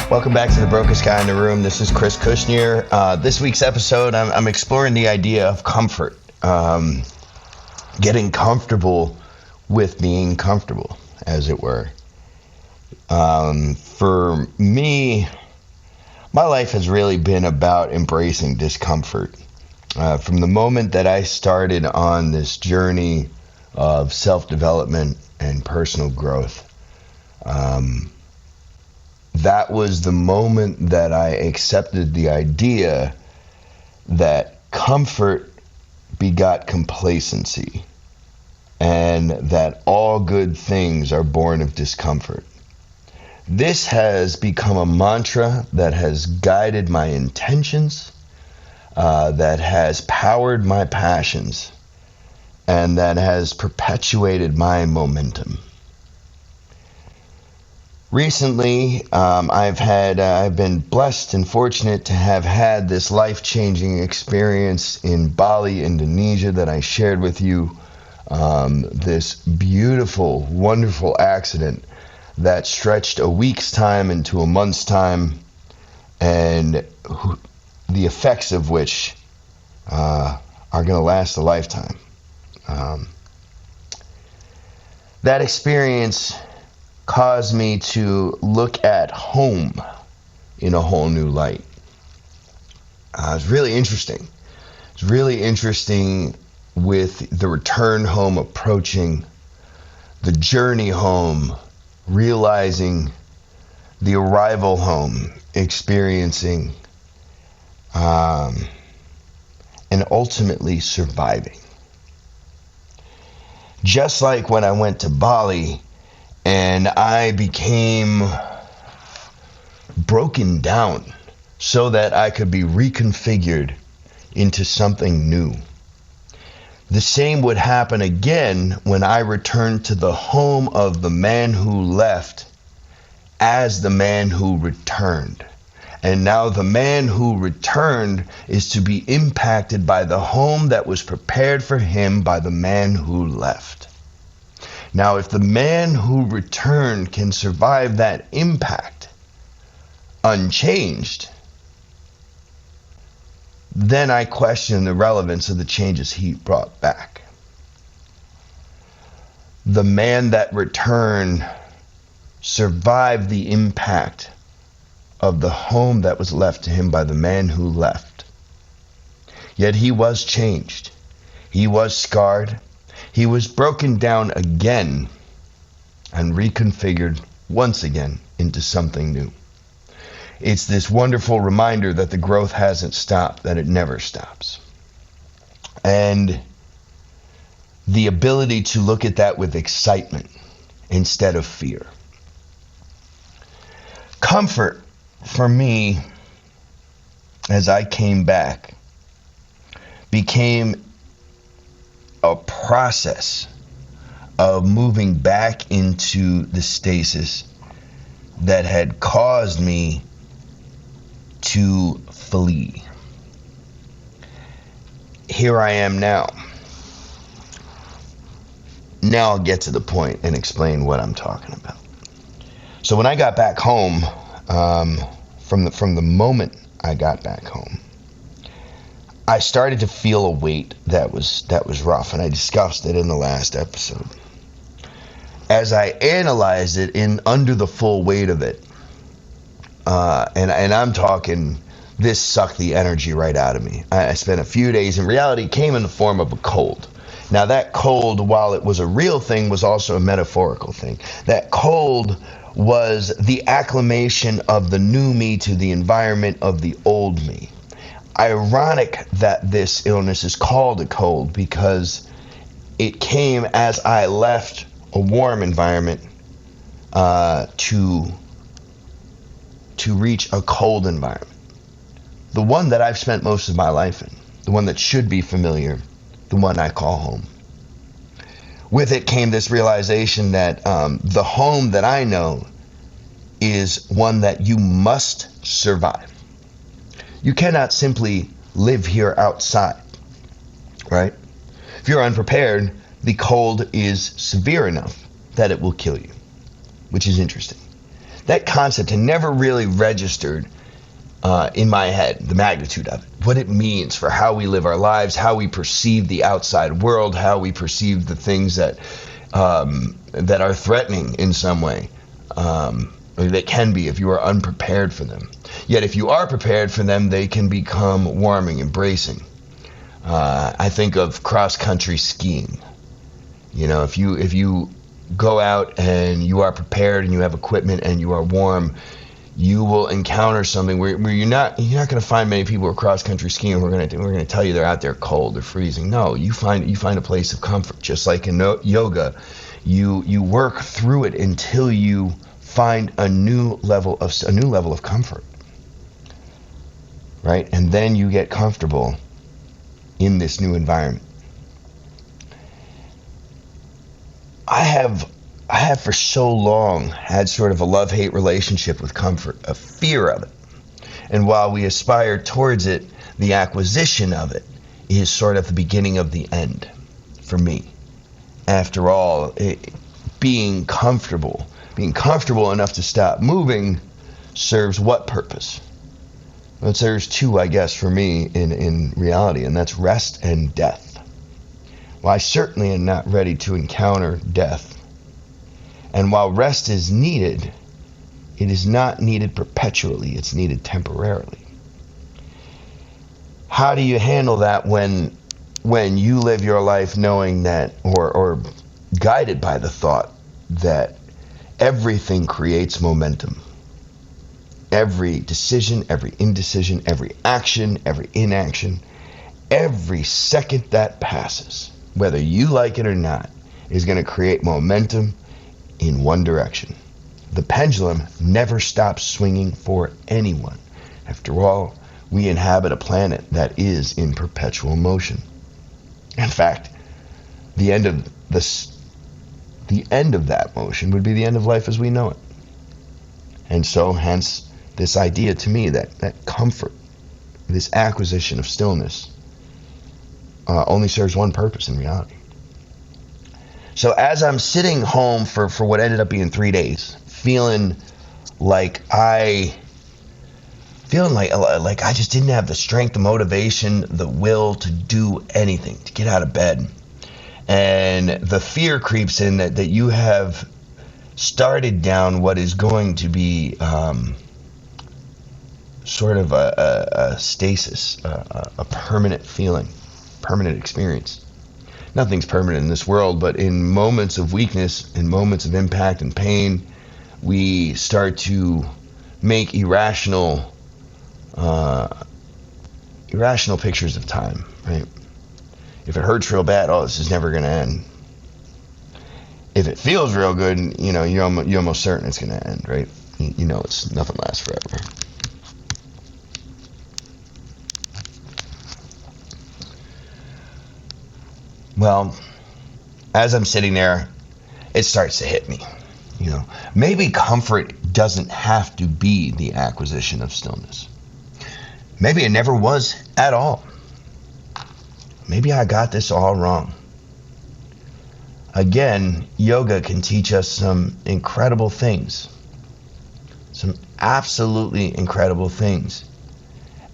Welcome back to the Brokest Guy in the Room. This is Chris Kushner. This week's episode, I'm exploring the idea of comfort. Getting comfortable with being comfortable, as it were. For me, my life has really been about embracing discomfort. From the moment that I started on this journey of self-development and personal growth, that was the moment that I accepted the idea that comfort begot complacency and that all good things are born of discomfort. This has become a mantra that has guided my intentions, that has powered my passions, and that has perpetuated my momentum. Recently, I've been blessed and fortunate to have had this life-changing experience in Bali, Indonesia, that I shared with you. This beautiful, wonderful accident that stretched a week's time into a month's time, and the effects of which are going to last a lifetime. That experience caused me to look at home in a whole new light. It's really interesting. It's really interesting with the return home approaching, the journey home, realizing the arrival home, experiencing, and ultimately surviving. Just like when I went to Bali, and I became broken down so that I could be reconfigured into something new. The same would happen again when I returned to the home of the man who left as the man who returned. And now the man who returned is to be impacted by the home that was prepared for him by the man who left. Now, if the man who returned can survive that impact unchanged, then I question the relevance of the changes he brought back. The man that returned survived the impact of the home that was left to him by the man who left. Yet he was changed. He was scarred. He was broken down again and reconfigured once again into something new. It's this wonderful reminder that the growth hasn't stopped, that it never stops. And the ability to look at that with excitement instead of fear. Comfort, for me, as I came back, became a process of moving back into the stasis that had caused me to flee. Here I am now. Now I'll get to the point and explain what I'm talking about. So when I got back home, from the moment I got back home, I started to feel a weight that was rough, and I discussed it in the last episode. As I analyzed it under the full weight of it, and I'm talking, this sucked the energy right out of me. I spent a few days, in reality, it came in the form of a cold. Now that cold, while it was a real thing, was also a metaphorical thing. That cold was the acclimation of the new me to the environment of the old me. Ironic that this illness is called a cold because it came as I left a warm environment to reach a cold environment. The one that I've spent most of my life in, the one that should be familiar, the one I call home. With it came this realization that the home that I know is one that you must survive. You cannot simply live here outside, right? If you're unprepared, the cold is severe enough that it will kill you, which is interesting. that concept had never really registered in my head, the magnitude of it, what it means for how we live our lives, how we perceive the outside world, how we perceive the things that that are threatening in some way, or that can be if you are unprepared for them. Yet if you are prepared for them, they can become warming, embracing. I think of cross-country skiing. You know, if you go out and you are prepared and you have equipment and you are warm, you will encounter something where you're not going to find many people who are cross-country skiing who are going to tell you they're out there cold or freezing. No, you find a place of comfort. Just like in yoga, you work through it until you find a new level of comfort, right? And then you get comfortable in this new environment. I have for so long had sort of a love-hate relationship with comfort, a fear of it. And while we aspire towards it, the acquisition of it is sort of the beginning of the end for me. After all, being comfortable enough to stop moving serves what purpose? Well, it serves two, I guess, for me in reality, and that's rest and death. Well, I certainly am not ready to encounter death. And while rest is needed, it is not needed perpetually, it's needed temporarily. How do you handle that when you live your life knowing that, or guided by the thought that everything creates momentum? Every decision, every indecision, every action, every inaction, every second that passes, whether you like it or not, is going to create momentum in one direction. The pendulum never stops swinging for anyone. After all, we inhabit a planet that is in perpetual motion. In fact, the end of that motion would be the end of life as we know it. And so, hence, this idea to me that comfort, this acquisition of stillness, only serves one purpose in reality. So as I'm sitting home for what ended up being 3 days, feeling like I just didn't have the strength, the motivation, the will to do anything, to get out of bed. And the fear creeps in that you have started down what is going to be sort of a stasis, a permanent feeling, permanent experience. Nothing's permanent in this world, but in moments of weakness, in moments of impact and pain, we start to make irrational pictures of time, right? If it hurts real bad, this is never going to end. If it feels real good, you're almost certain it's going to end, right? It's nothing lasts forever. Well, as I'm sitting there, it starts to hit me. Maybe comfort doesn't have to be the acquisition of stillness. Maybe it never was at all. Maybe I got this all wrong. Again, yoga can teach us some incredible things. Some absolutely incredible things.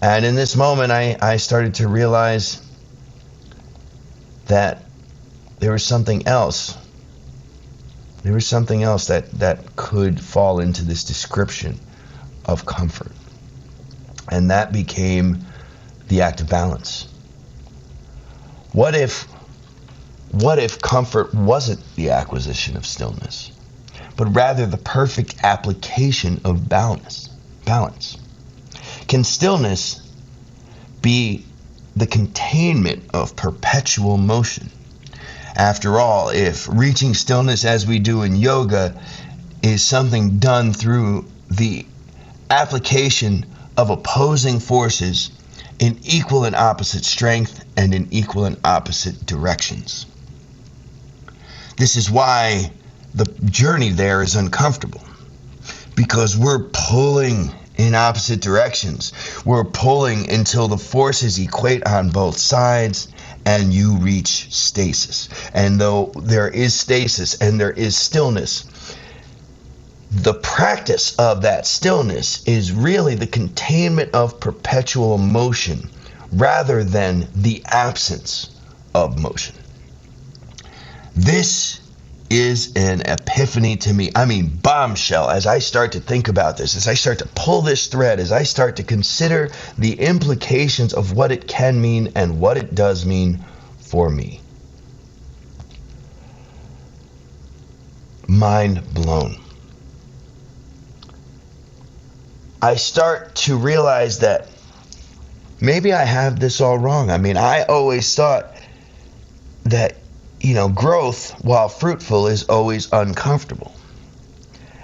And in this moment, I started to realize that there was something else. There was something else that could fall into this description of comfort. And that became the act of balance. What if comfort wasn't the acquisition of stillness, but rather the perfect application of balance? Can stillness be the containment of perpetual motion? After all, if reaching stillness as we do in yoga is something done through the application of opposing forces in equal and opposite strength and in equal and opposite directions. This is why the journey there is uncomfortable, because we're pulling in opposite directions. We're pulling until the forces equate on both sides and you reach stasis. And though there is stasis and there is stillness, The practice of that stillness is really the containment of perpetual motion rather than the absence of motion. This is an epiphany to me. I mean, bombshell, as I start to think about this, as I start to pull this thread, as I start to consider the implications of what it can mean and what it does mean for me. Mind blown. I start to realize that maybe I have this all wrong. I mean, I always thought that, growth, while fruitful, is always uncomfortable.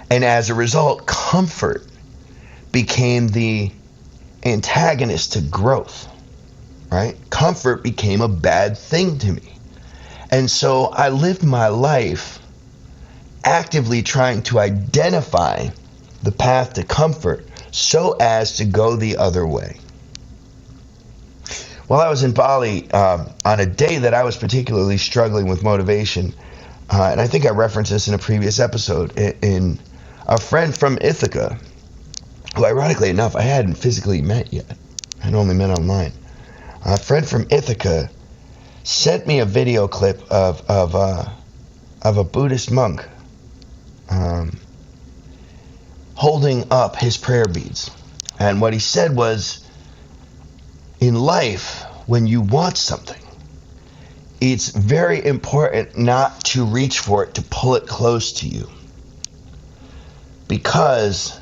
And as a result, comfort became the antagonist to growth, right? Comfort became a bad thing to me. And so I lived my life actively trying to identify the path to comfort so as to go the other way. While I was in Bali, on a day that I was particularly struggling with motivation, and I think I referenced this in a previous episode, in a friend from Ithaca, who ironically enough I hadn't physically met yet, I had only met online. A friend from Ithaca sent me a video clip of a Buddhist monk holding up his prayer beads. And what he said was, in life, when you want something, it's very important not to reach for it, to pull it close to you. Because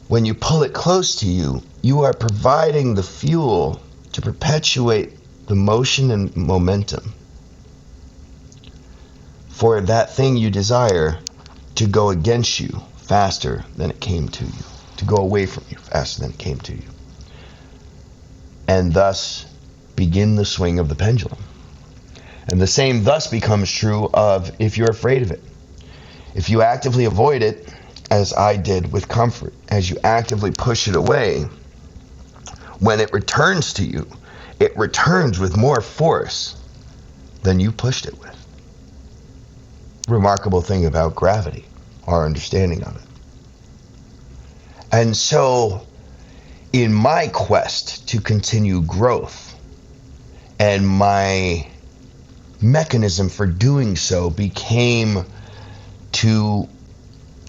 when you pull it close to you, you are providing the fuel to perpetuate the motion and momentum for that thing you desire to go against you faster than it came to you, to go away from you faster than it came to you, and thus begin the swing of the pendulum. And the same thus becomes true of if you're afraid of it. If you actively avoid it, as I did with comfort, as you actively push it away, when it returns to you, it returns with more force than you pushed it with. Remarkable thing about gravity, our understanding of it. And so, in my quest to continue growth, and my mechanism for doing so became to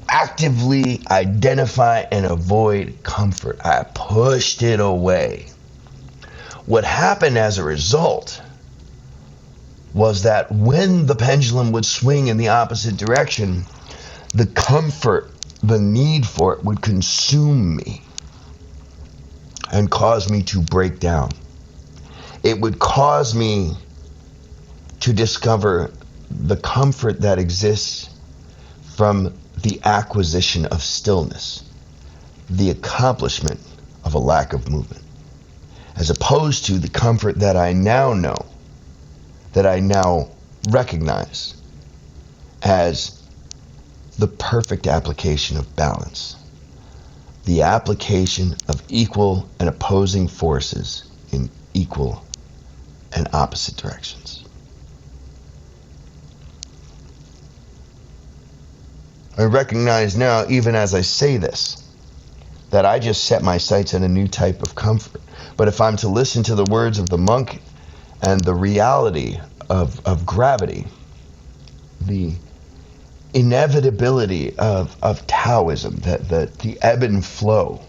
actively identify and avoid comfort. I pushed it away. What happened as a result was that when the pendulum would swing in the opposite direction, the comfort, the need for it would consume me and cause me to break down. It would cause me to discover the comfort that exists from the acquisition of stillness, the accomplishment of a lack of movement, as opposed to the comfort that I now know, that I now recognize as the perfect application of balance, the application of equal and opposing forces in equal and opposite directions. I recognize now, even as I say this, that I just set my sights on a new type of comfort. But if I'm to listen to the words of the monk and the reality of gravity, the inevitability of Taoism, that the ebb and flow,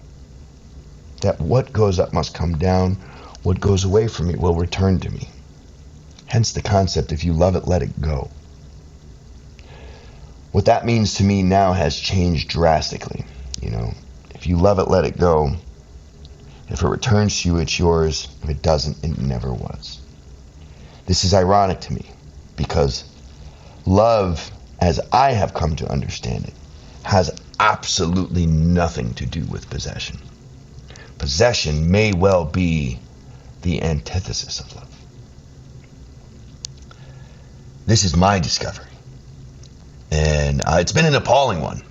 that what goes up must come down, what goes away from me will return to me. Hence the concept, if you love it, let it go. What that means to me now has changed drastically. If you love it, let it go. If it returns to you, it's yours. If it doesn't, it never was. This is ironic to me because love, as I have come to understand it, has absolutely nothing to do with possession. Possession may well be the antithesis of love. This is my discovery. And it's been an appalling one,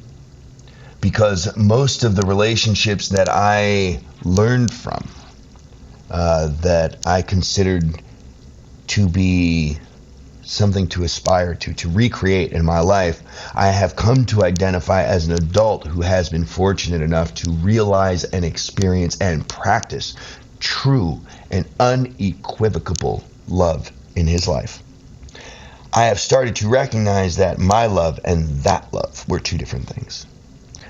because most of the relationships that I learned from, that I considered to be something to aspire to recreate in my life, I have come to identify as an adult who has been fortunate enough to realize and experience and practice true and unequivocal love in his life. I have started to recognize that my love and that love were two different things.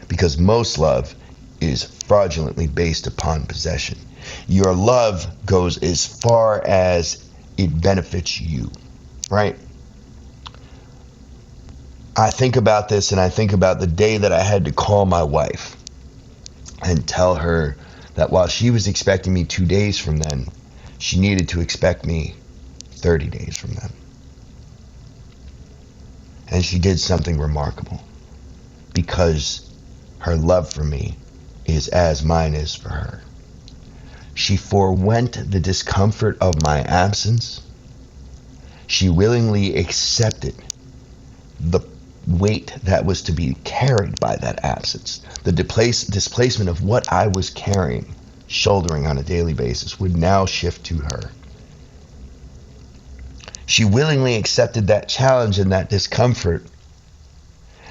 Because most love is fraudulently based upon possession. Your love goes as far as it benefits you, right? I think about this, and I think about the day that I had to call my wife and tell her that while she was expecting me 2 days from then, she needed to expect me 30 days from then. And she did something remarkable, because her love for me is as mine is for her. She forewent the discomfort of my absence. She willingly accepted the weight that was to be carried by that absence. The displacement of what I was carrying, shouldering on a daily basis, would now shift to her. She willingly accepted that challenge and that discomfort,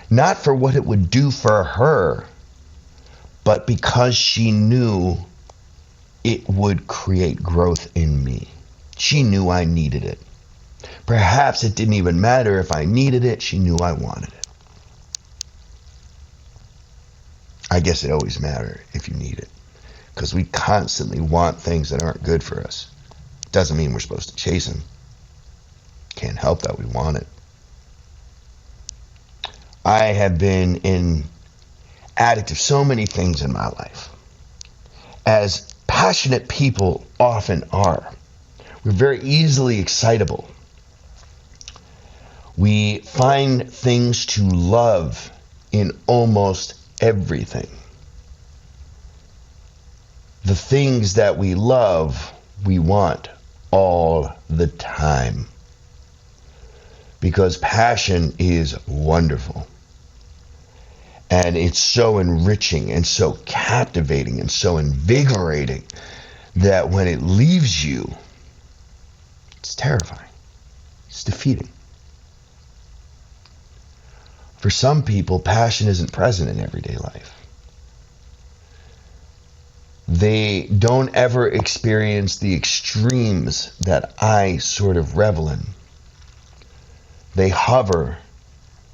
not for what it would do for her, but because she knew it would create growth in me. She knew I needed it. Perhaps it didn't even matter if I needed it. She knew I wanted it. I guess it always matters if you need it, because we constantly want things that aren't good for us. Doesn't mean we're supposed to chase them. Can't help that we want it. I have been an addict of so many things in my life. As passionate people often are, we're very easily excitable. We find things to love in almost everything. The things that we love, we want all the time. Because passion is wonderful. And it's so enriching and so captivating and so invigorating that when it leaves you, it's terrifying. It's defeating. For some people, passion isn't present in everyday life. They don't ever experience the extremes that I sort of revel in. They hover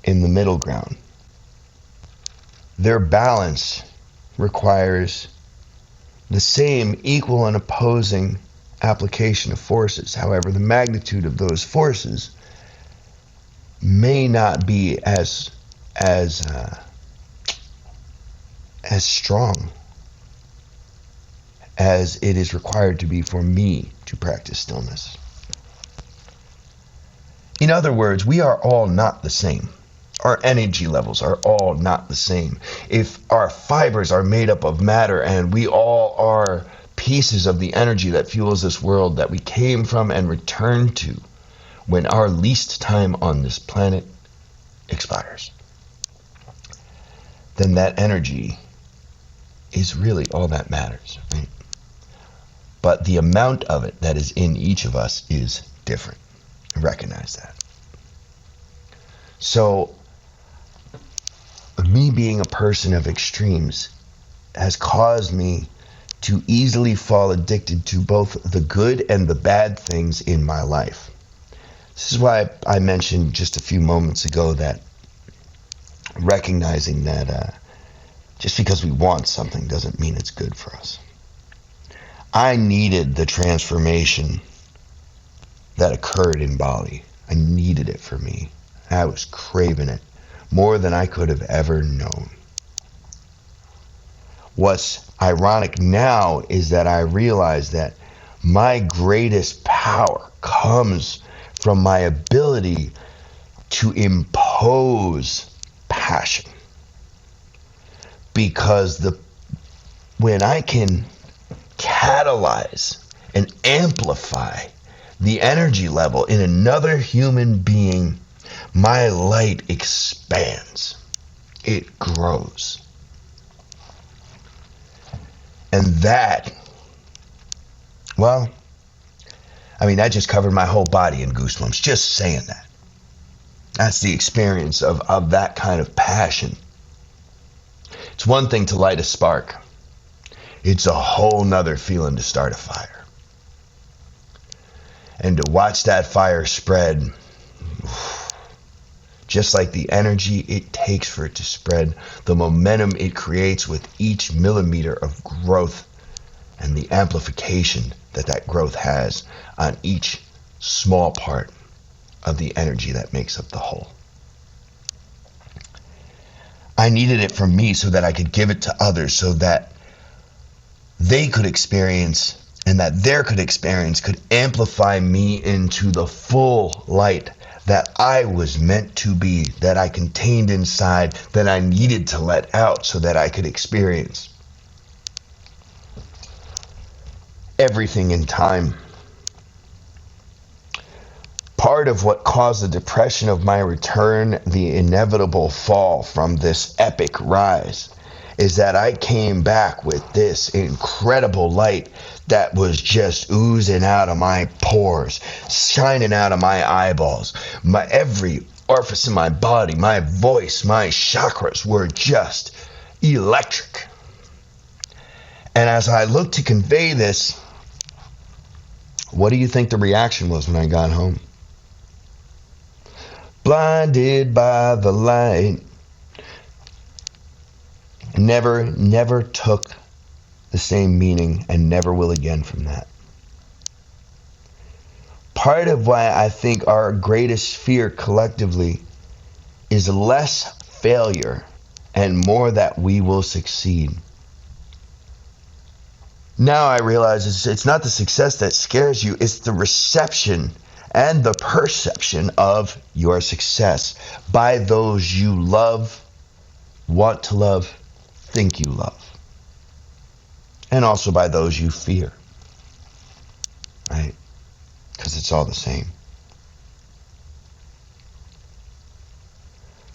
in the middle ground. Their balance requires the same equal and opposing application of forces. However, the magnitude of those forces may not be as strong as it is required to be for me to practice stillness. In other words, we are all not the same. Our energy levels are all not the same. If our fibers are made up of matter and we all are pieces of the energy that fuels this world that we came from and return to when our least time on this planet expires, then that energy is really all that matters, right? But the amount of it that is in each of us is different. Recognize that. So, me being a person of extremes has caused me to easily fall addicted to both the good and the bad things in my life. This is why I mentioned just a few moments ago that recognizing that just because we want something doesn't mean it's good for us. I needed the transformation that occurred in Bali. I needed it for me. I was craving it more than I could have ever known. What's ironic now is that I realize that my greatest power comes from my ability to impose passion. Because when I can catalyze and amplify the energy level in another human being, my light expands. It grows. And that, well, I mean, that just covered my whole body in goosebumps, just saying that. That's the experience of that kind of passion. It's one thing to light a spark. It's a whole nother feeling to start a fire. And to watch that fire spread, just like the energy it takes for it to spread, the momentum it creates with each millimeter of growth, and the amplification that that growth has on each small part of the energy that makes up the whole. I needed it for me so that I could give it to others, so that they could experience, and that their experience could amplify me into the full light that I was meant to be, that I contained inside, that I needed to let out so that I could experience everything in time. Part of what caused the depression of my return, the inevitable fall from this epic rise, is that I came back with this incredible light that was just oozing out of my pores, shining out of my eyeballs. My every orifice in my body, my voice, my chakras were just electric. And as I looked to convey this, what do you think the reaction was when I got home? Blinded by the light. Never took the same meaning, and never will again from that. Part of why I think our greatest fear collectively is less failure and more that we will succeed. Now I realize it's not the success that scares you, it's the reception and the perception of your success by those you love, want to love, think you love. And also by those you fear. Right? Because it's all the same.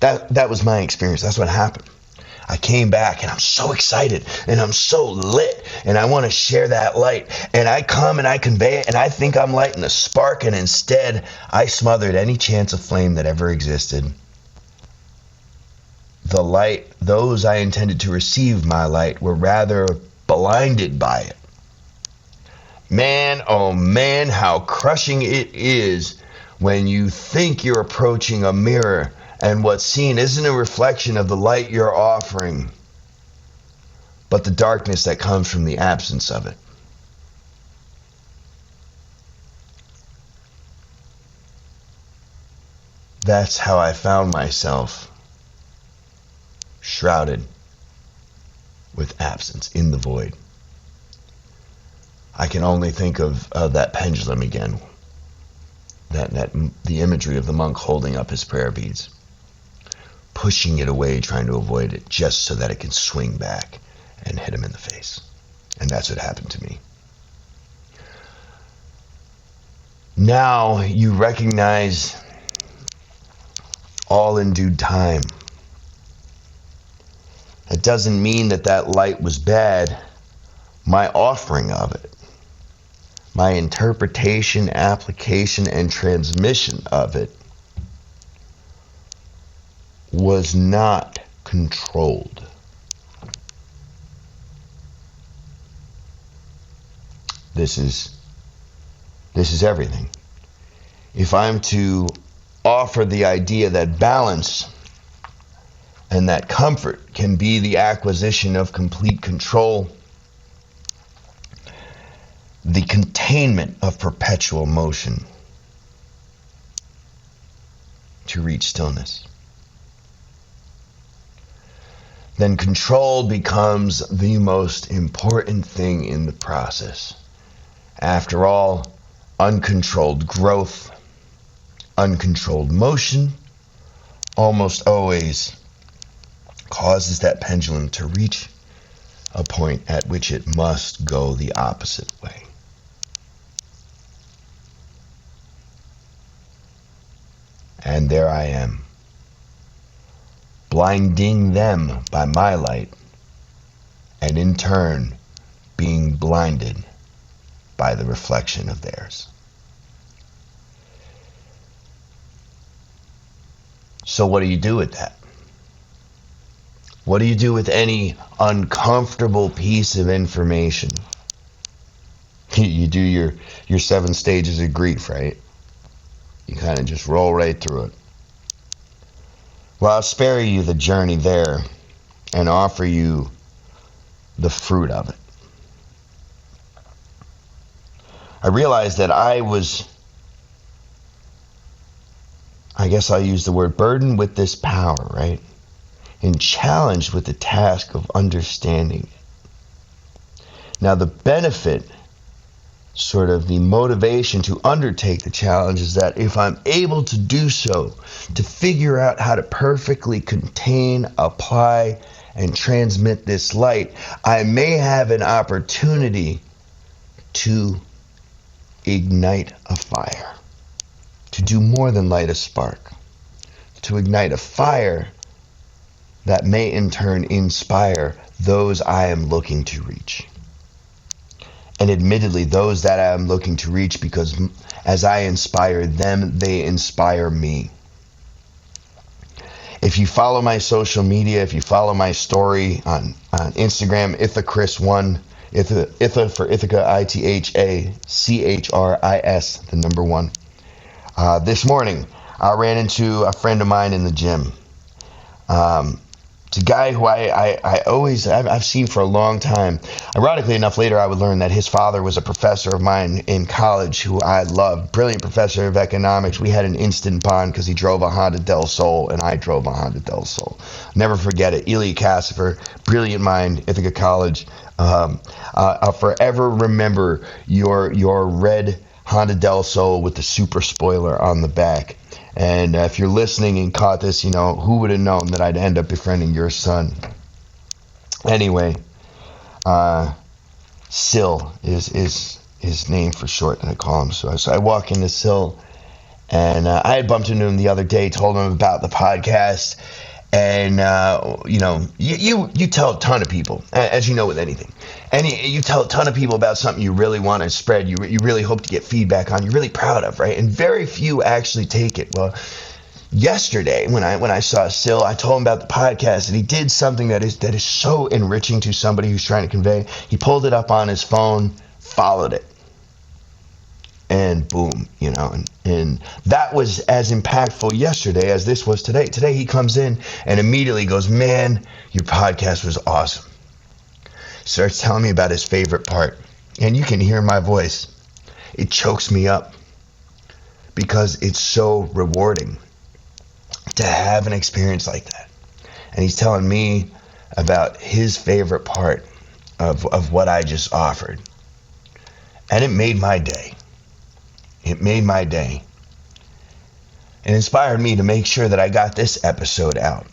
That was my experience. That's what happened. I came back and I'm so excited and I'm so lit and I want to share that light, and I come and I convey it and I think I'm lighting a spark, and instead I smothered any chance of flame that ever existed. The light, those I intended to receive my light, were rather blinded by it. Man, oh man, how crushing it is when you think you're approaching a mirror and what's seen isn't a reflection of the light you're offering, but the darkness that comes from the absence of it. That's how I found myself shrouded with absence in the void. I can only think of that pendulum again, the imagery of the monk holding up his prayer beads, pushing it away, trying to avoid it, just so that it can swing back and hit him in the face. And that's what happened to me. Now you recognize, all in due time. It doesn't mean that light was bad. My offering of it, my interpretation, application, and transmission of it was not controlled. This is everything. If I'm to offer the idea that balance and that comfort can be the acquisition of complete control, the containment of perpetual motion to reach stillness, then control becomes the most important thing in the process. After all, uncontrolled growth, uncontrolled motion almost always causes that pendulum to reach a point at which it must go the opposite way. And there I am, blinding them by my light, and in turn being blinded by the reflection of theirs. So what do you do with that? What do you do with any uncomfortable piece of information? You do your 7 stages of grief, right? You kind of just roll right through it. Well, I'll spare you the journey there and offer you the fruit of it. I realized that I guess I'll use the word burdened with this power, right? And challenged with the task of understanding it. Now, the benefit, sort of the motivation to undertake the challenge, is that if I'm able to do so, to figure out how to perfectly contain, apply, and transmit this light, I may have an opportunity to ignite a fire, to do more than light a spark, to ignite a fire that may in turn inspire those I am looking to reach. And admittedly, those that I am looking to reach, because as I inspire them, they inspire me. If you follow my social media, if you follow my story on Instagram, IthaChris1, Itha for Ithaca, ITHACHRIS, the number 1. This morning, I ran into a friend of mine in the gym. It's a guy who I've seen for a long time. Ironically enough, later I would learn that his father was a professor of mine in college who I loved. Brilliant professor of economics. We had an instant bond because he drove a Honda Del Sol and I drove a Honda Del Sol. Never forget it. Elia Cassifer, brilliant mind, Ithaca College. I'll forever remember your red Honda Del Sol with the super spoiler on the back. And if you're listening and caught this, who would have known that I'd end up befriending your son? Anyway, Sil is his name for short, and I call him so. So I walk into Sil, and I had bumped into him the other day, told him about the podcast, and you tell a ton of people, as you know with anything, and you tell a ton of people about something you really want to spread, you really hope to get feedback on, you're really proud of, right? And very few actually take it. Well, yesterday when I saw Sil, I told him about the podcast, and he did something that is so enriching to somebody who's trying to convey. He pulled it up on his phone, followed it, and boom, and that was as impactful yesterday as this was today. Today he comes in and immediately goes, "Man, your podcast was awesome." Starts telling me about his favorite part, and you can hear my voice. It chokes me up because it's so rewarding to have an experience like that. And he's telling me about his favorite part of what I just offered. And it made my day. It made my day. It inspired me to make sure that I got this episode out.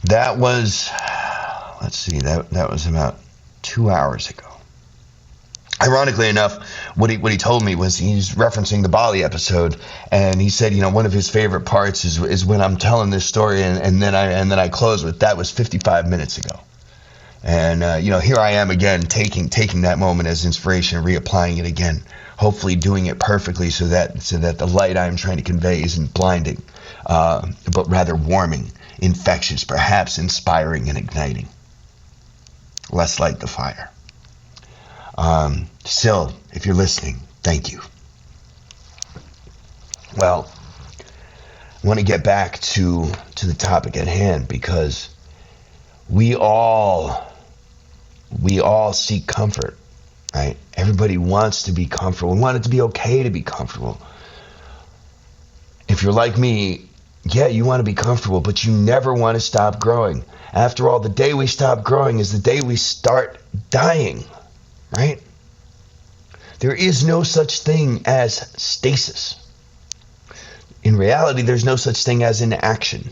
That was, that was about 2 hours ago. Ironically enough, what he told me was he's referencing the Bali episode, and he said, one of his favorite parts is when I'm telling this story, and then I close with, that was 55 minutes ago. And here I am again, taking that moment as inspiration and reapplying it again, hopefully doing it perfectly so that the light I'm trying to convey isn't blinding, but rather warming, infectious, perhaps inspiring and igniting. Let's light the fire. Sil, if you're listening, thank you. Well, I want to get back to the topic at hand, because we all seek comfort, right? Everybody wants to be comfortable. We want it to be okay to be comfortable. If you're like me, yeah, you want to be comfortable, but you never want to stop growing. After all, the day we stop growing is the day we start dying, right? There is no such thing as stasis. In reality, there's no such thing as inaction.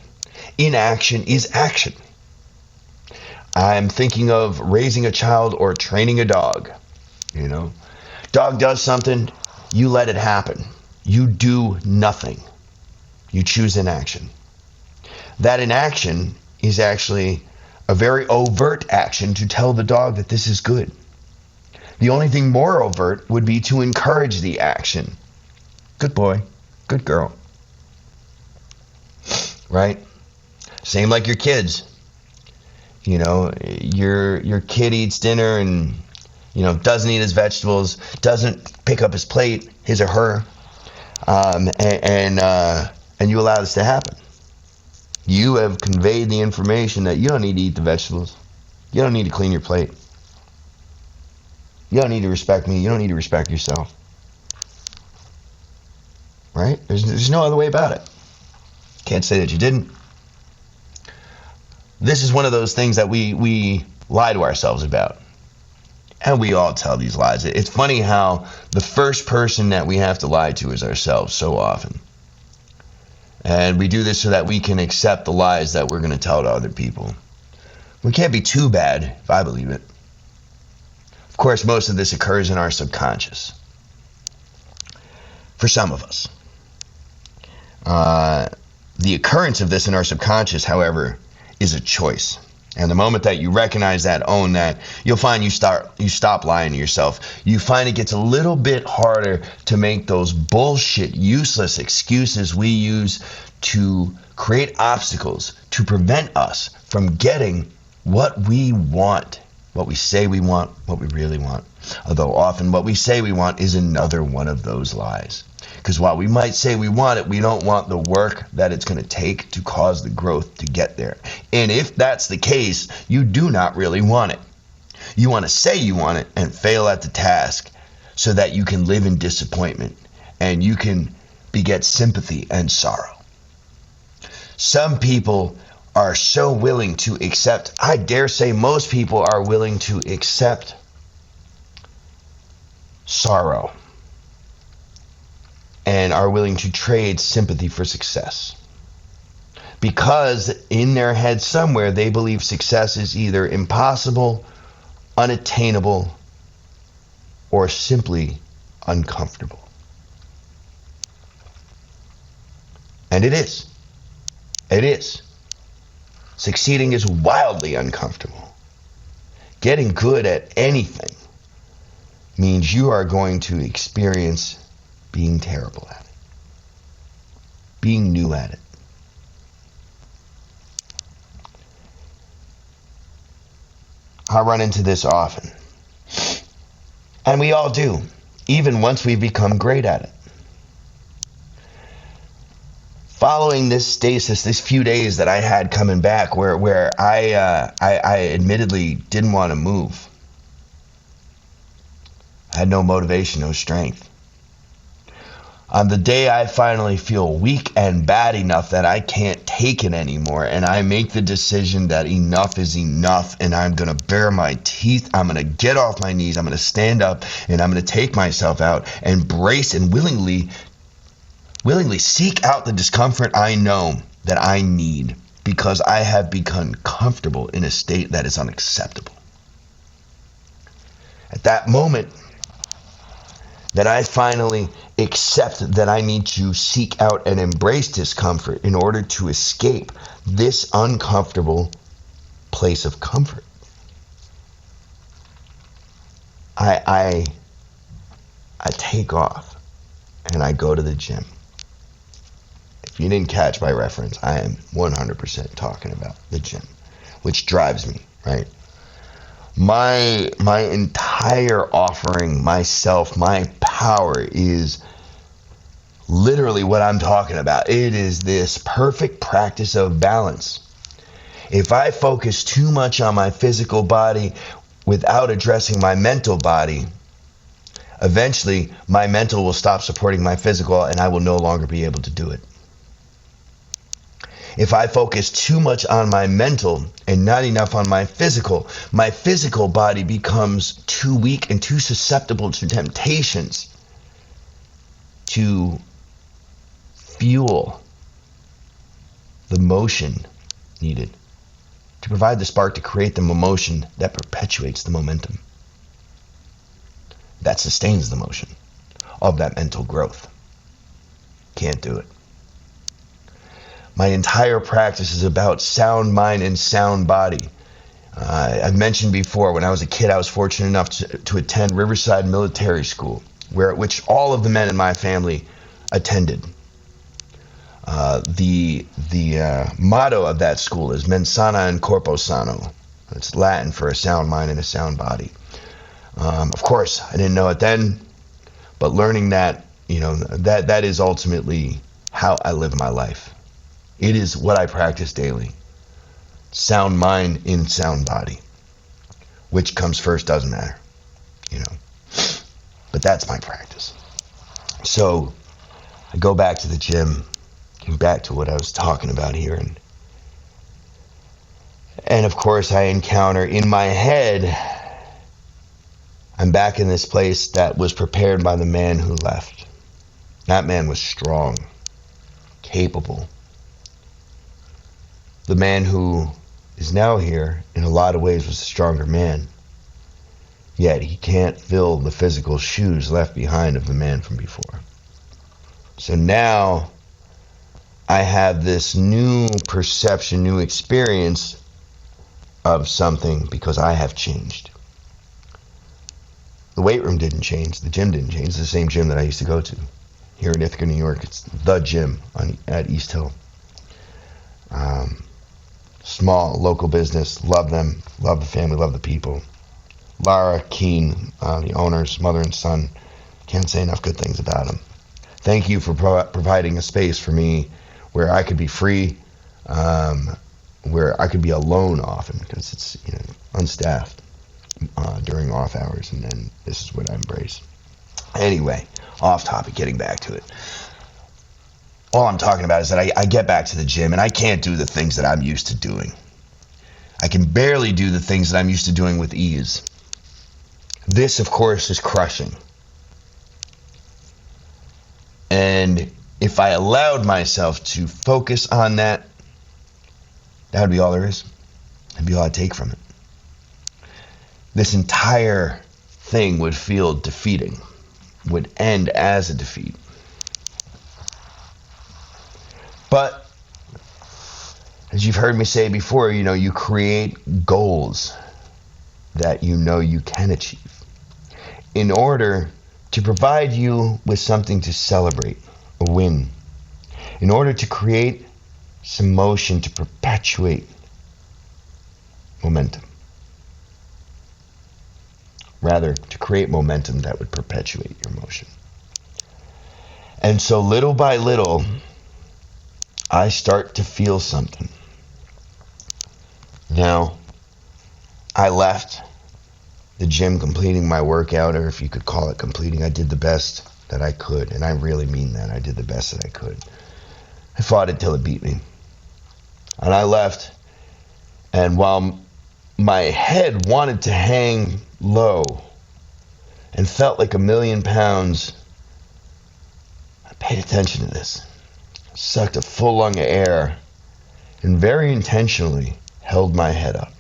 Inaction is action. I'm thinking of raising a child or training a dog. Dog does something, you let it happen. You do nothing. You choose inaction. That inaction is actually a very overt action to tell the dog that this is good. The only thing more overt would be to encourage the action. Good boy, good girl. right? Same like your kids. You know, your kid eats dinner and, you know, doesn't eat his vegetables, doesn't pick up his plate, his or her, and you allow this to happen. You have conveyed the information that you don't need to eat the vegetables. You don't need to clean your plate. You don't need to respect me. You don't need to respect yourself. Right? There's no other way about it. Can't say that you didn't. This is one of those things that we lie to ourselves about. And we all tell these lies. It's funny how the first person that we have to lie to is ourselves so often. And we do this so that we can accept the lies that we're going to tell to other people. We can't be too bad, if I believe it. Of course, most of this occurs in our subconscious. For some of us. The occurrence of this in our subconscious, however, is a choice. And the moment that you recognize that, own that, you'll find you stop lying to yourself. You find it gets a little bit harder to make those bullshit, useless excuses we use to create obstacles to prevent us from getting what we want, what we say we want, what we really want. Although often what we say we want is another one of those lies. Because while we might say we want it, we don't want the work that it's going to take to cause the growth to get there. And if that's the case, you do not really want it. You want to say you want it and fail at the task so that you can live in disappointment and you can beget sympathy and sorrow. Some people are so willing to accept, I dare say most people are willing to accept sorrow and are willing to trade sympathy for success. Because in their head somewhere, they believe success is either impossible, unattainable, or simply uncomfortable. And it is. It is. Succeeding is wildly uncomfortable. Getting good at anything means you are going to experience being terrible at it, being new at it. I run into this often. And we all do, even once we've become great at it. Following this stasis, this few days that I had coming back where I admittedly didn't want to move. I had no motivation, no strength. On the day I finally feel weak and bad enough that I can't take it anymore, and I make the decision that enough is enough, and I'm going to bare my teeth, I'm going to get off my knees, I'm going to stand up, and I'm going to take myself out, embrace and willingly seek out the discomfort I know that I need, because I have become comfortable in a state that is unacceptable. At that moment, that I finally accept that I need to seek out and embrace discomfort in order to escape this uncomfortable place of comfort. I take off and I go to the gym. If you didn't catch my reference, I am 100% talking about the gym, which drives me, right? My entire offering, myself, my power is literally what I'm talking about. It is this perfect practice of balance. If I focus too much on my physical body without addressing my mental body, eventually my mental will stop supporting my physical and I will no longer be able to do it. If I focus too much on my mental and not enough on my physical body becomes too weak and too susceptible to temptations to fuel the motion needed, to provide the spark to create the motion that perpetuates the momentum, that sustains the motion of that mental growth. Can't do it. My entire practice is about sound mind and sound body. I've mentioned before, when I was a kid, I was fortunate enough to attend Riverside Military School, which all of the men in my family attended. The motto of that school is mens sana in corpo sano. It's Latin for a sound mind and a sound body. Of course, I didn't know it then, but learning that, that is ultimately how I live my life. It is what I practice daily. Sound mind in sound body. Which comes first doesn't matter, But that's my practice. So I go back to the gym, getting back to what I was talking about here, and of course I encounter in my head, I'm back in this place that was prepared by the man who left. That man was strong, capable. The man who is now here, in a lot of ways, was a stronger man. Yet he can't fill the physical shoes left behind of the man from before. So now I have this new perception, new experience of something because I have changed. The weight room didn't change. The gym didn't change. It's the same gym that I used to go to here in Ithaca, New York. It's the gym at East Hill. Small, local business. Love them. Love the family. Love the people. Lara, Keen, the owners, mother and son. Can't say enough good things about them. Thank you for providing a space for me where I could be free, where I could be alone often because it's unstaffed during off hours, and then this is what I embrace. Anyway, off topic, getting back to it. All I'm talking about is that I get back to the gym and I can't do the things that I'm used to doing. I can barely do the things that I'm used to doing with ease. This, of course, is crushing. And if I allowed myself to focus on that, that would be all there is. That'd be all I'd take from it. This entire thing would feel defeating, would end as a defeat. But, as you've heard me say before, you create goals that you can achieve in order to provide you with something to celebrate, a win, in order to create some motion to perpetuate momentum. Rather, to create momentum that would perpetuate your motion. And so little by little, I start to feel something. Now, I left the gym completing my workout, or if you could call it completing. I did the best that I could, and I really mean that. I did the best that I could. I fought it till it beat me. And I left, and while my head wanted to hang low and felt like 1,000,000 pounds, I paid attention to this. Sucked a full lung of air and very intentionally held my head up,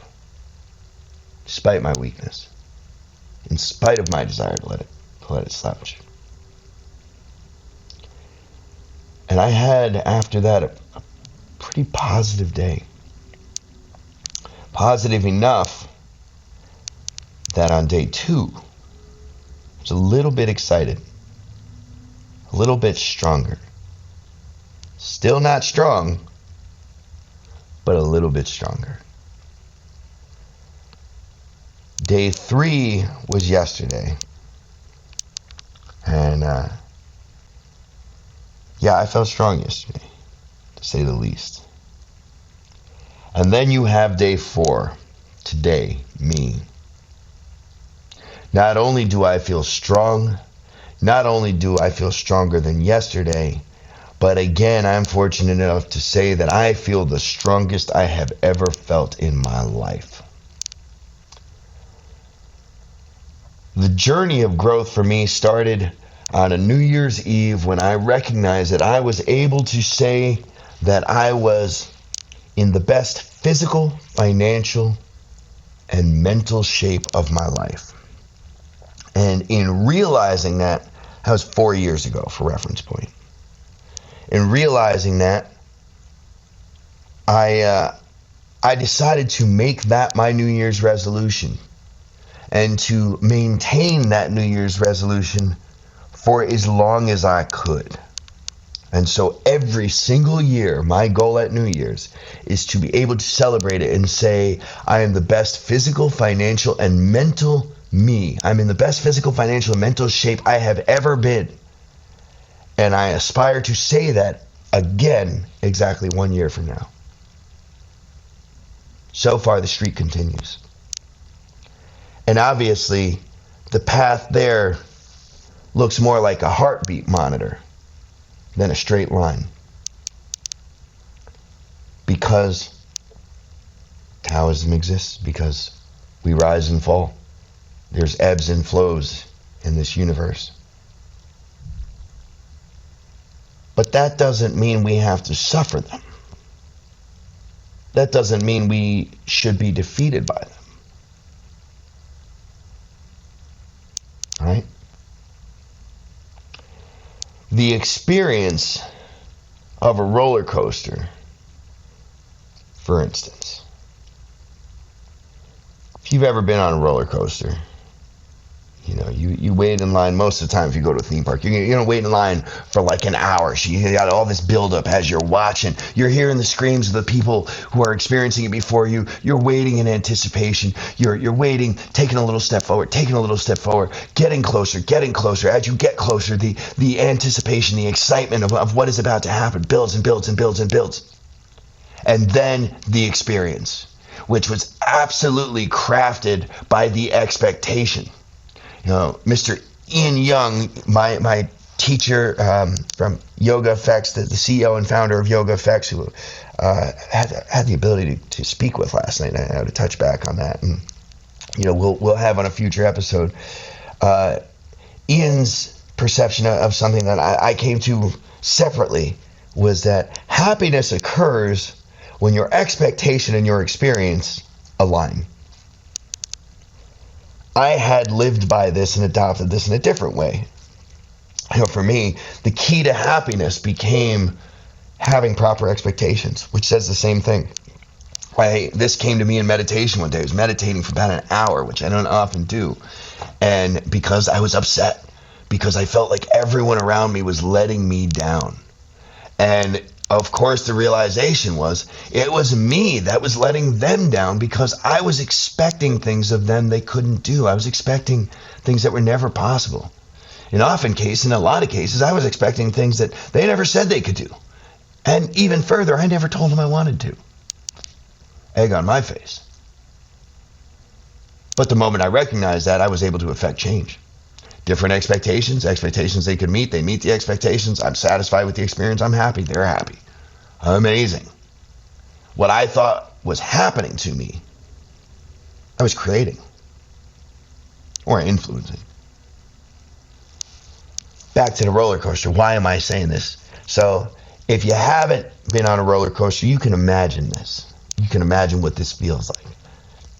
despite my weakness, in spite of my desire to let it slouch. And I had, after that, a pretty positive day. Positive enough that on day 2, I was a little bit excited, a little bit stronger. Still not strong, but a little bit stronger. Day 3 was yesterday. And I felt strong yesterday, to say the least. And then you have day 4, today, me. Not only do I feel strong, not only do I feel stronger than yesterday, but again, I'm fortunate enough to say that I feel the strongest I have ever felt in my life. The journey of growth for me started on a New Year's Eve when I recognized that I was able to say that I was in the best physical, financial, and mental shape of my life. And in realizing that was 4 years ago, for reference point. In realizing that, I decided to make that my New Year's resolution and to maintain that New Year's resolution for as long as I could. And so every single year, my goal at New Year's is to be able to celebrate it and say, I am the best physical, financial, and mental me. I'm in the best physical, financial, and mental shape I have ever been. And I aspire to say that again exactly 1 year from now. So far, the streak continues. And obviously, the path there looks more like a heartbeat monitor than a straight line. Because Taoism exists, because we rise and fall. There's ebbs and flows in this universe. But that doesn't mean we have to suffer them. That doesn't mean we should be defeated by them. All right? The experience of a roller coaster, for instance. If you've ever been on a roller coaster, you know, you wait in line. Most of the time if you go to a theme park, you're going to wait in line for like an hour. So you got all this buildup as you're watching. You're hearing the screams of the people who are experiencing it before you. You're waiting in anticipation. You're waiting, taking a little step forward, taking a little step forward, getting closer, getting closer. As you get closer, the anticipation, the excitement of what is about to happen builds and builds and builds and builds. And then the experience, which was absolutely crafted by the expectation. You know, Mr. Ian Young, my teacher from Yoga Effects, the CEO and founder of Yoga Effects, who had the ability to speak with last night. I had to touch back on that, and you know, we'll have on a future episode. Ian's perception of something that I came to separately was that happiness occurs when your expectation and your experience align. I had lived by this and adopted this in a different way. You know, for me, the key to happiness became having proper expectations, which says the same thing. This came to me in meditation one day. I was meditating for about an hour, which I don't often do. And because I was upset, because I felt like everyone around me was letting me down. And of course, the realization was it was me that was letting them down because I was expecting things of them they couldn't do. I was expecting things that were never possible. In a lot of cases, I was expecting things that they never said they could do. And even further, I never told them I wanted to. Egg on my face. But the moment I recognized that, I was able to affect change. Different expectations they could meet. They meet the expectations. I'm satisfied with the experience. I'm happy. They're happy. Amazing. What I thought was happening to me, I was creating or influencing. Back to the roller coaster. Why am I saying this? So if you haven't been on a roller coaster, you can imagine this. You can imagine what this feels like.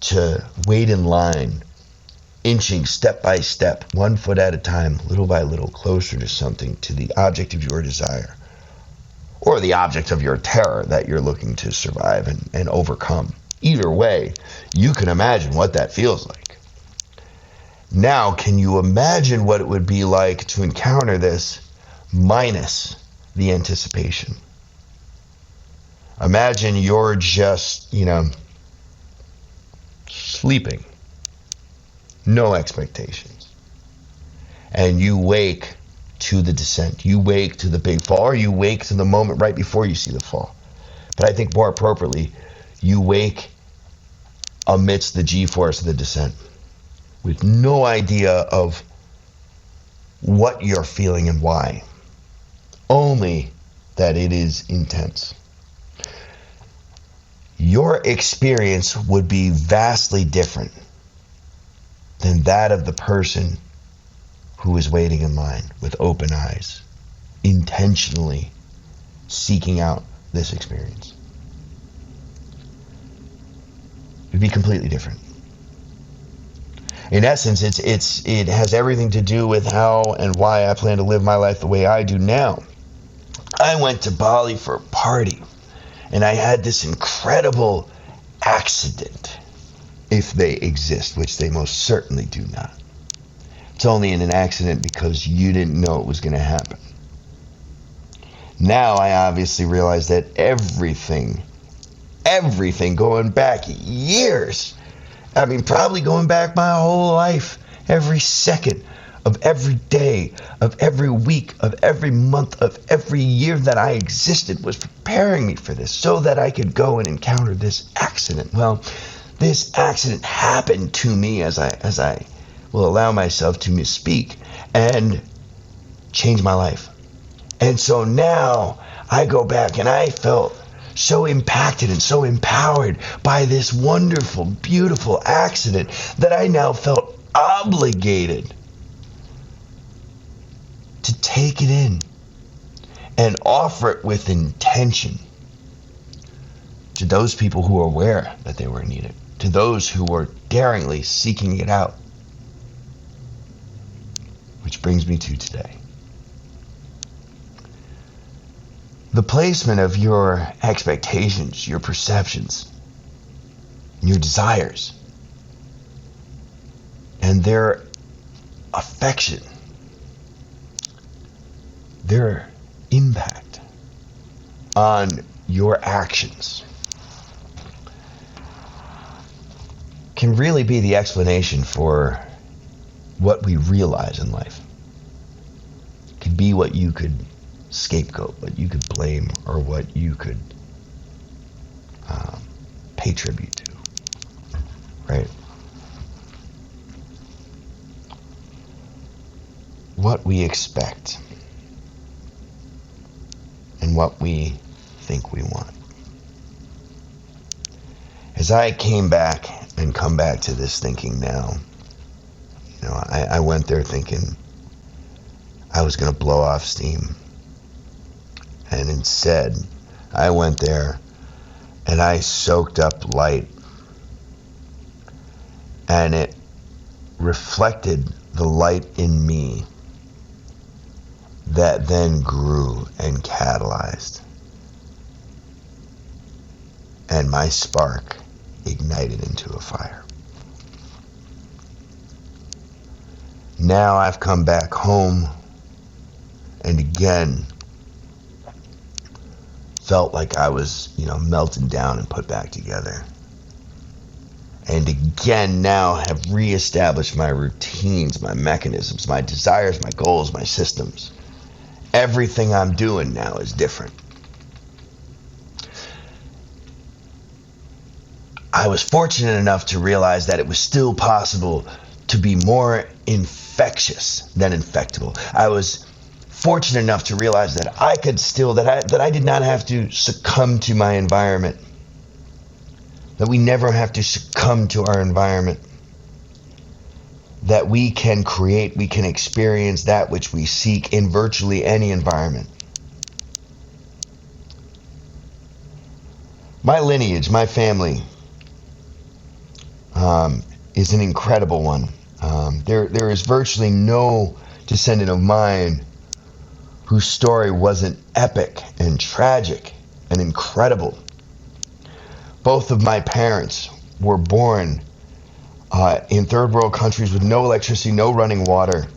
To wait in line, inching step by step, 1 foot at a time, little by little, closer to something, to the object of your desire, or the object of your terror that you're looking to survive and overcome. Either way, you can imagine what that feels like. Now, can you imagine what it would be like to encounter this minus the anticipation? Imagine you're just, sleeping. No expectations. And you wake to the descent. You wake to the big fall, or you wake to the moment right before you see the fall. But I think more appropriately, you wake amidst the G-force of the descent with no idea of what you're feeling and why. Only that it is intense. Your experience would be vastly different than that of the person who is waiting in line with open eyes, intentionally seeking out this experience. It'd be completely different. In essence, it has everything to do with how and why I plan to live my life the way I do now. I went to Bali for a party, and I had this incredible accident, if they exist, which they most certainly do not. It's only in an accident because you didn't know it was going to happen. Now I obviously realize that everything going back years, I mean, probably going back my whole life, every second of every day, of every week, of every month, of every year that I existed was preparing me for this so that I could go and encounter this accident. Well, this accident happened to me, as I will allow myself to misspeak, and changed my life. And so now I go back and I felt so impacted and so empowered by this wonderful, beautiful accident that I now felt obligated to take it in and offer it with intention to those people who are aware that they were needed, to those who were daringly seeking it out. Which brings me to today. The placement of your expectations, your perceptions, your desires, and their affection, their impact on your actions can really be the explanation for what we realize in life. It could be what you could scapegoat, what you could blame, or what you could pay tribute to, right? What we expect and what we think we want. As I came back and come back to this thinking now, I went there thinking I was going to blow off steam. And instead, I went there and I soaked up light. And it reflected the light in me that then grew and catalyzed. And my spark ignited into a fire. Now I've come back home and again felt like I was, melting down and put back together. And again now have reestablished my routines, my mechanisms, my desires, my goals, my systems. Everything I'm doing now is different. I was fortunate enough to realize that it was still possible to be more infectious than infectable. I was fortunate enough to realize that I could still, that I did not have to succumb to my environment. That we never have to succumb to our environment. That we can create, we can experience that which we seek in virtually any environment. My lineage, my family, is an incredible one. There is virtually no descendant of mine whose story wasn't epic and tragic and incredible. Both of my parents were born in third world countries with no electricity, no running water,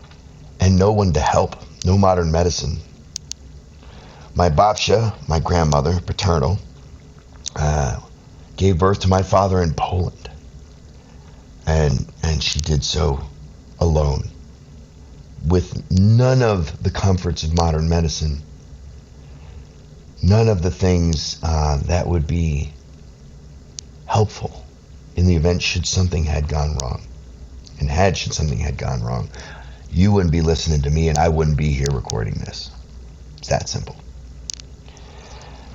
and no one to help, no modern medicine. My babcia, my grandmother, paternal, gave birth to my father in Poland. And she did so alone, with none of the comforts of modern medicine, none of the things that would be helpful in the event should something had gone wrong. And should something had gone wrong, you wouldn't be listening to me and I wouldn't be here recording this. It's that simple.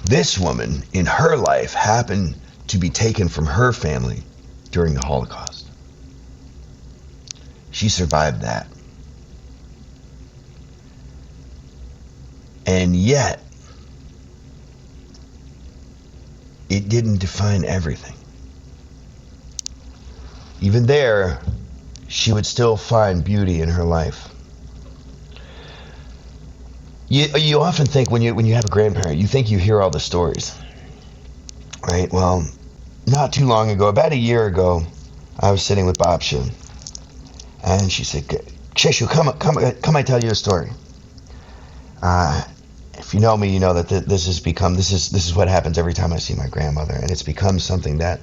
This woman, in her life, happened to be taken from her family during the Holocaust. She survived that. And yet, it didn't define everything. Even there, she would still find beauty in her life. You often think when you have a grandparent, you think you hear all the stories, right? Well, not too long ago, about a year ago, I was sitting with Babcia, and she said, "Shishu, come, I tell you a story. if you know me, you know that this is what happens every time I see my grandmother, and it's become something that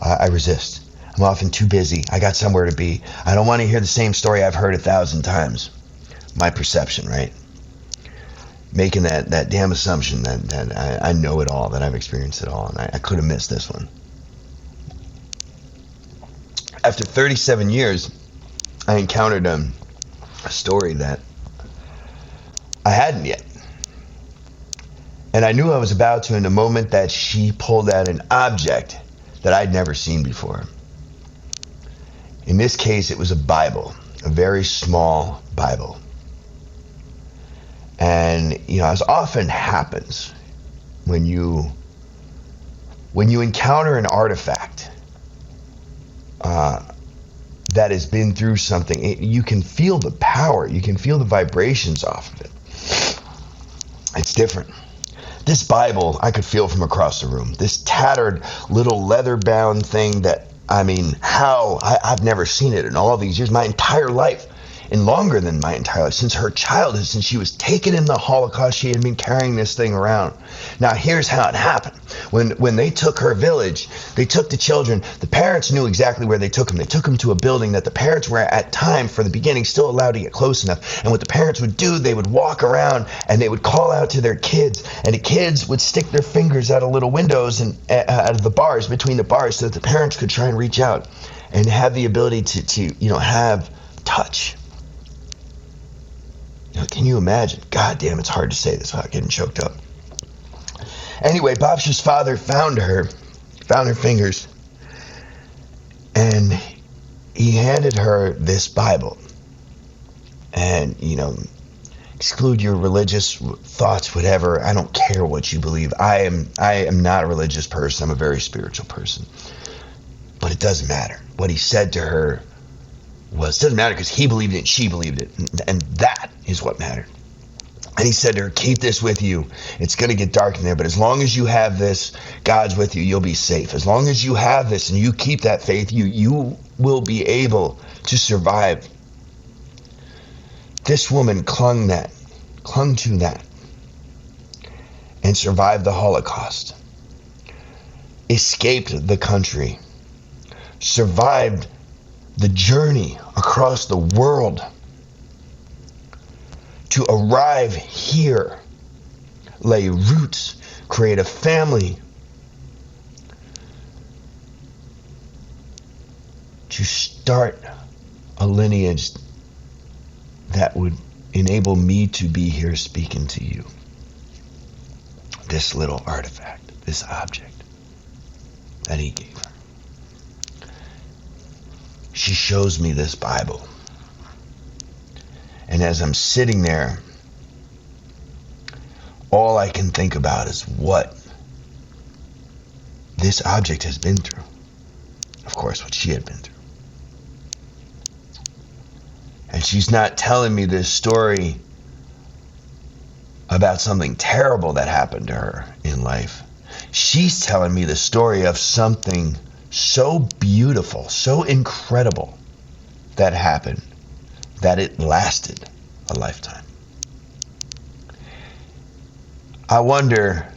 I resist. I'm often too busy. I got somewhere to be. I don't want to hear the same story I've heard 1,000 times. My perception, right? Making that damn assumption that I know it all, that I've experienced it all, and I could have missed this one. After 37 years, I encountered a story that I hadn't yet. And I knew I was about to in the moment that she pulled out an object that I'd never seen before. In this case, it was a Bible, a very small Bible. And, as often happens when you encounter an artifact that has been through something, you can feel the power, you can feel the vibrations off of it. It's different. This Bible, I could feel from across the room. This tattered little leather-bound thing that, I've never seen it in all these years, my entire life, and longer than my entire life, since her childhood, since she was taken in the Holocaust, she had been carrying this thing around. Now, here's how it happened. When they took her village, they took the children. The parents knew exactly where they took them. They took them to a building that the parents were at time, for the beginning, still allowed to get close enough. And what the parents would do, they would walk around and they would call out to their kids. And the kids would stick their fingers out of little windows and out of the bars, between the bars, so that the parents could try and reach out and have the ability to have touch. Can you imagine? God damn, it's hard to say this without getting choked up. Anyway, Babsha's father found her fingers, and he handed her this Bible. And, exclude your religious thoughts, whatever. I don't care what you believe. I am not a religious person. I'm a very spiritual person. But it doesn't matter. What he said to her doesn't matter, because he believed it and she believed it. And that is what mattered. And he said to her, keep this with you. It's going to get dark in there, but as long as you have this, God's with you. You'll be safe. As long as you have this and you keep that faith, you will be able to survive. This woman clung to that, and survived the Holocaust. Escaped the country. Survived the journey across the world to arrive here, lay roots, create a family, to start a lineage that would enable me to be here speaking to you. This little artifact, this object that he gave her. She shows me this Bible. And as I'm sitting there, all I can think about is what this object has been through. Of course, what she had been through. And she's not telling me this story about something terrible that happened to her in life. She's telling me the story of something so beautiful, so incredible that happened, that it lasted a lifetime. I wonder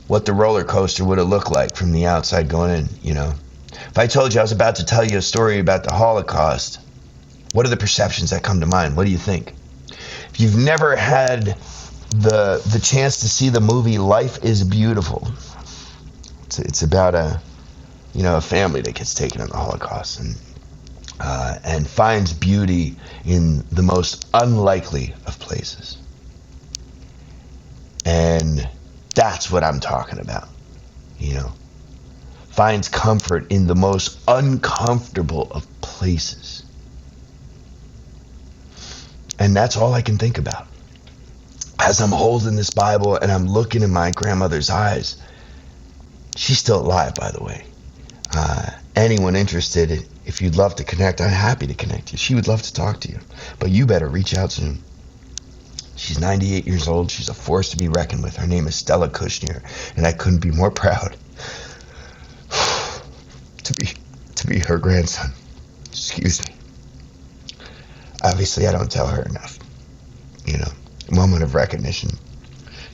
what the roller coaster would have looked like from the outside going in, If I told you I was about to tell you a story about the Holocaust, what are the perceptions that come to mind? What do you think? If you've never had the chance to see the movie Life is Beautiful, it's about a family that gets taken in the Holocaust and finds beauty in the most unlikely of places. And that's what I'm talking about, Finds comfort in the most uncomfortable of places. And that's all I can think about. As I'm holding this Bible and I'm looking in my grandmother's eyes. She's still alive, by the way. Anyone interested, if you'd love to connect, I'm happy to connect you. She would love to talk to you. But you better reach out soon. She's 98 years old. She's a force to be reckoned with. Her name is Stella Kushner, and I couldn't be more proud to be her grandson. Excuse me. Obviously, I don't tell her enough. Moment of recognition.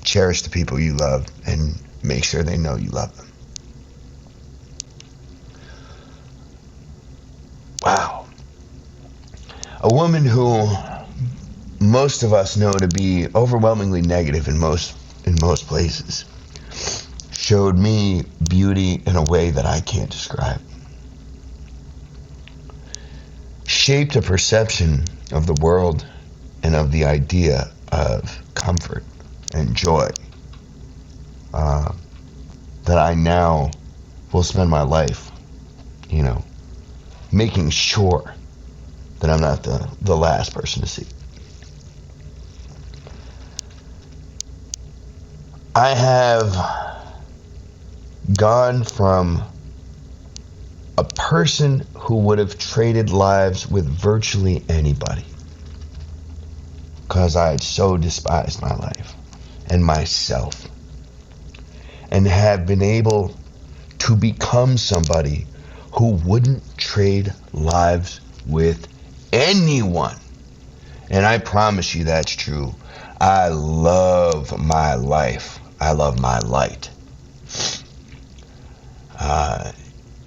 cherish the people you love and make sure they know you love them. Wow. A woman who most of us know to be overwhelmingly negative in most places showed me beauty in a way that I can't describe. Shaped a perception of the world and of the idea of comfort and joy that I now will spend my life, making sure that I'm not the last person to see. I have gone from a person who would have traded lives with virtually anybody because I had so despised my life and myself, and have been able to become somebody who wouldn't trade lives with anyone. And I promise you that's true. I love my life. I love my light.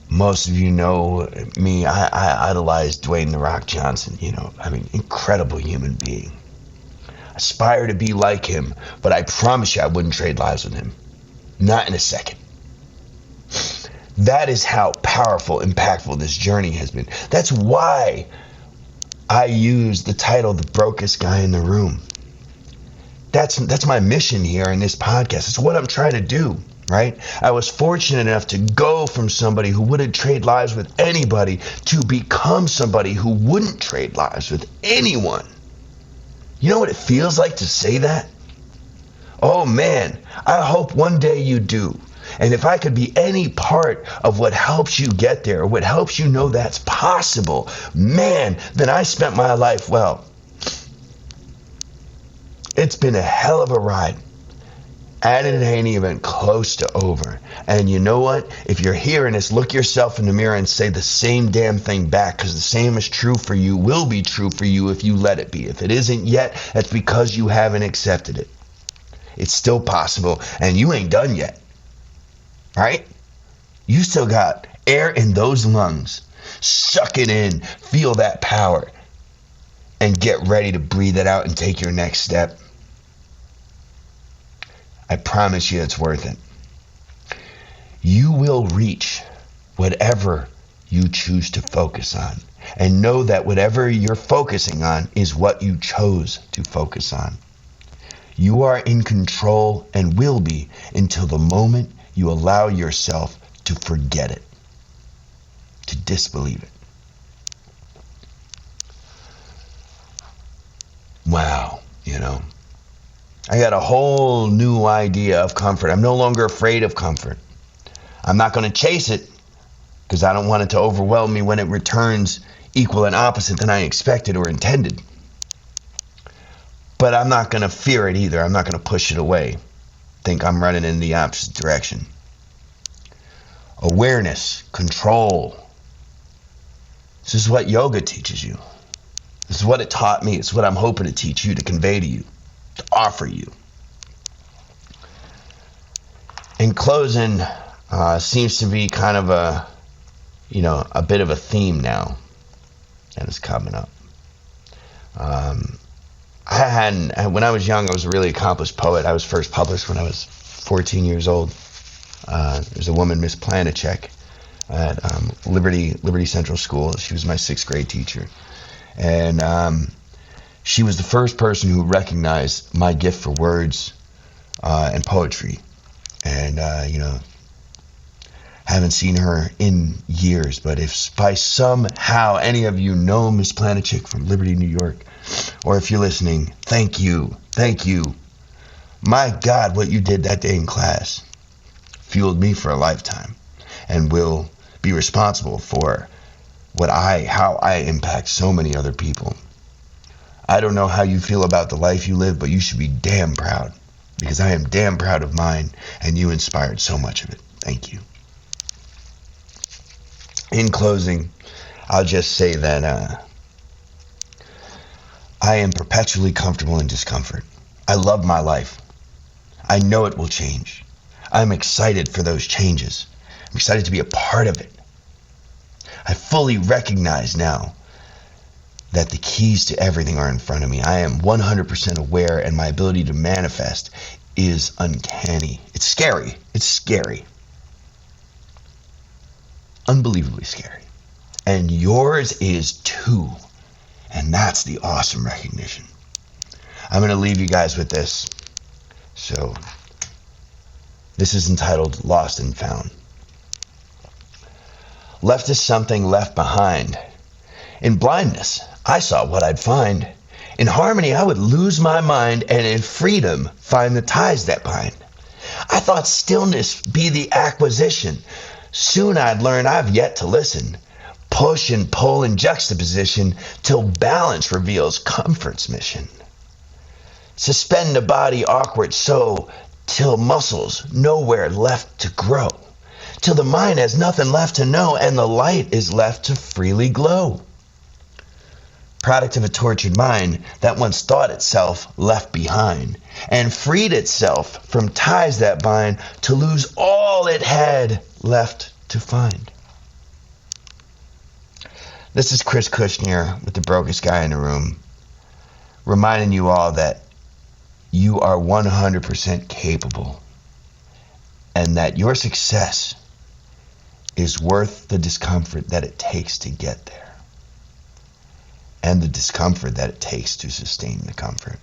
Most of you know me. I idolize Dwayne "The Rock" Johnson. Incredible human being. Aspire to be like him, but I promise you I wouldn't trade lives with him. Not in a second. That is how powerful, impactful this journey has been. That's why I use the title, "The Brokest Guy in the Room." That's my mission here in this podcast. It's what I'm trying to do, right? I was fortunate enough to go from somebody who wouldn't trade lives with anybody to become somebody who wouldn't trade lives with anyone. You know what it feels like to say that? Oh man, I hope one day you do. And if I could be any part of what helps you get there, or what helps you know that's possible, man, then I spent my life well. It's been a hell of a ride, and it ain't even close to over. And you know what? If you're hearing this, look yourself in the mirror and say the same damn thing back, because the same is true for you, will be true for you if you let it be. If it isn't yet, that's because you haven't accepted it. It's still possible, and you ain't done yet. Right? You still got air in those lungs. Suck it in, feel that power, and get ready to breathe it out and take your next step. I promise you it's worth it. You will reach whatever you choose to focus on. And know that whatever you're focusing on is what you chose to focus on. You are in control and will be until the moment you allow yourself to forget it, to disbelieve it. Wow, I got a whole new idea of comfort. I'm no longer afraid of comfort. I'm not going to chase it because I don't want it to overwhelm me when it returns equal and opposite than I expected or intended. But I'm not going to fear it either. I'm not going to push it away. Think I'm running in the opposite direction. Awareness, control. This is what yoga teaches you. This is what it taught me. It's what I'm hoping to teach you, to convey to you, to offer you. In closing, seems to be kind of a bit of a theme now that is coming up. When I was young, I was a really accomplished poet. I was first published when I was 14 years old. There's a woman, Miss Planachek, at Liberty Central School. She was my 6th grade teacher. And she was the first person who recognized my gift for words and poetry. And, haven't seen her in years. But if by somehow any of you know Miss Planachek from Liberty, New York, or if you're listening, thank you. Thank you. My God, what you did that day in class fueled me for a lifetime and will be responsible for how I impact so many other people. I don't know how you feel about the life you live, but you should be damn proud, because I am damn proud of mine, and you inspired so much of it. Thank you. In closing, I'll just say that I am perpetually comfortable in discomfort. I love my life. I know it will change. I'm excited for those changes. I'm excited to be a part of it. I fully recognize now that the keys to everything are in front of me. I am 100% aware, and my ability to manifest is uncanny. It's scary. It's scary. Unbelievably scary. And yours is too. And that's the awesome recognition. I'm going to leave you guys with this. So, this is entitled Lost and Found. Left is something left behind. In blindness, I saw what I'd find. In harmony, I would lose my mind, and in freedom, find the ties that bind. I thought stillness be the acquisition. Soon I'd learn I've yet to listen. Push and pull in juxtaposition till balance reveals comfort's mission. Suspend the body awkward so till muscles nowhere left to grow. Till the mind has nothing left to know and the light is left to freely glow. Product of a tortured mind that once thought itself left behind and freed itself from ties that bind to lose all it had left to find. This is Chris Kushner with the brokest guy in the room, reminding you all that you are 100% capable and that your success is worth the discomfort that it takes to get there and the discomfort that it takes to sustain the comfort.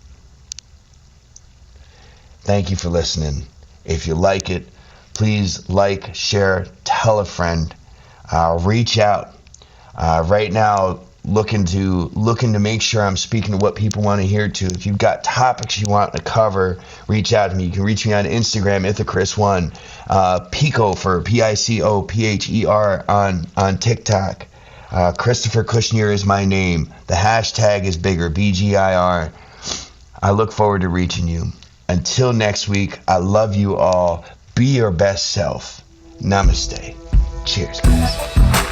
Thank you for listening. If you like it, please like, share, tell a friend, reach out. Right now, looking to make sure I'm speaking to what people want to hear to. If you've got topics you want to cover, reach out to me. You can reach me on Instagram, ithachris1, Pico for Picopher on TikTok. Christopher Kushner is my name. The hashtag is bigger, BGIR. I look forward to reaching you. Until next week, I love you all. Be your best self. Namaste. Cheers, guys.